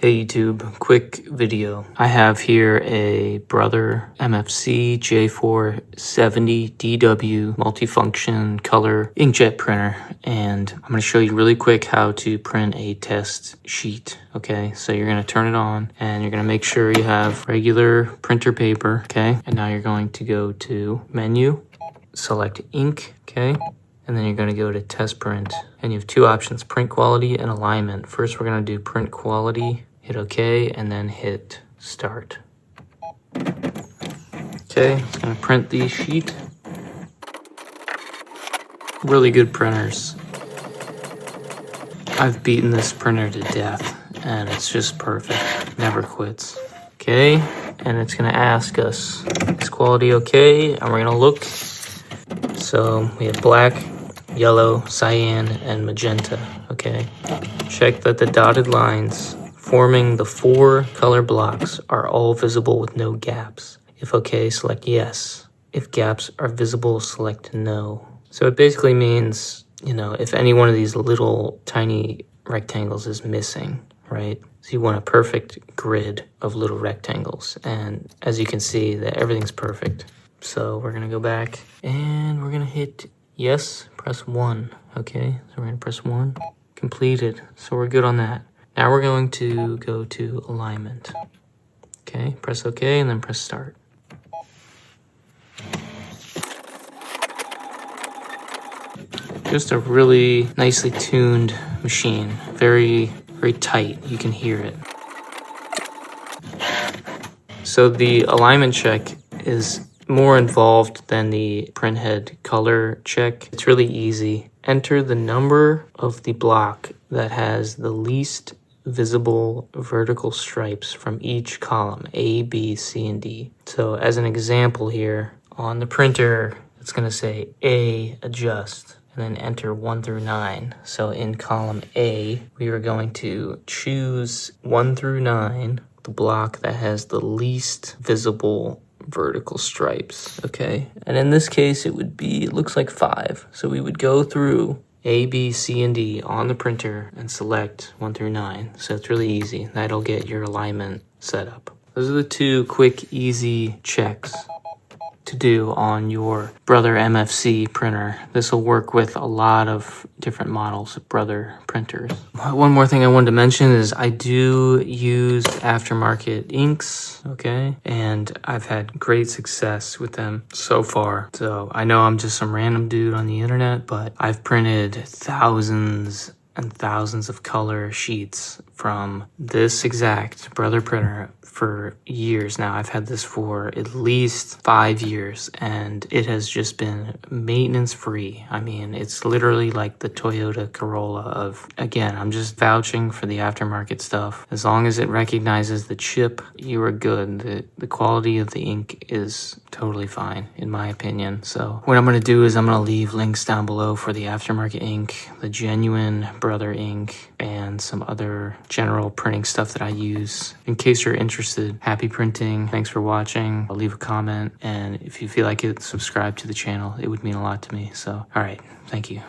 Hey YouTube, quick video. I have here a Brother MFC J470DW multifunction color inkjet printer, and I'm going to show you really quick how to print a test sheet. Okay, so you're going to turn it on and you're going to make sure you have regular printer paper. Okay, and now you're going to go to menu, select ink. Okay, and then you're going to go to test print, and you have two options, print quality and alignment. First, we're going to do print quality. Hit OK, and then hit start. Okay, it's going to print the sheet. Really good printers. I've beaten this printer to death, and it's just perfect. Never quits. Okay, and it's going to ask us, is quality okay? And we're going to look. So we have black, yellow, cyan, and magenta. Okay, check that the dotted lines forming the four color blocks are all visible with no gaps. If okay, select yes. If gaps are visible, select no. So it basically means, if any one of these little tiny rectangles is missing, right? So you want a perfect grid of little rectangles. And as you can see, that everything's perfect. So we're gonna go back and we're gonna hit yes, press 1. Okay, so we're gonna press 1. Completed. So we're good on that. Now we're going to go to alignment. Okay, press OK and then press start. Just a really nicely tuned machine. Very, very tight. You can hear it. So the alignment check is more involved than the printhead color check. It's really easy. Enter the number of the block that has the least visible vertical stripes from each column, A, B, C, and D. So as an example here, on the printer, it's going to say A, adjust, and then enter 1 through 9. So in column A, we are going to choose 1 through 9, the block that has the least visible vertical stripes, okay? And in this case, it looks like 5. So we would go through A, B, C, and D on the printer and select 1 through 9. So it's really easy. That'll get your alignment set up. Those are the two quick, easy checks to do on your Brother MFC printer. This will work with a lot of different models of Brother printers. One more thing I wanted to mention is I do use aftermarket inks, okay? And I've had great success with them so far. So I know I'm just some random dude on the internet, but I've printed thousands and thousands of color sheets from this exact Brother printer for years now. I've had this for at least 5 years, and it has just been maintenance free. I mean, it's literally like the Toyota Corolla of, again, I'm just vouching for the aftermarket stuff. As long as it recognizes the chip, you are good. The quality of the ink is totally fine, in my opinion. So what I'm going to do is I'm going to leave links down below for the aftermarket ink, the genuine Brother ink, and some other general printing stuff that I use. In case you're interested, happy printing. Thanks for watching. I'll leave a comment, and if you feel like it, subscribe to the channel. It would mean a lot to me. So, all right, thank you.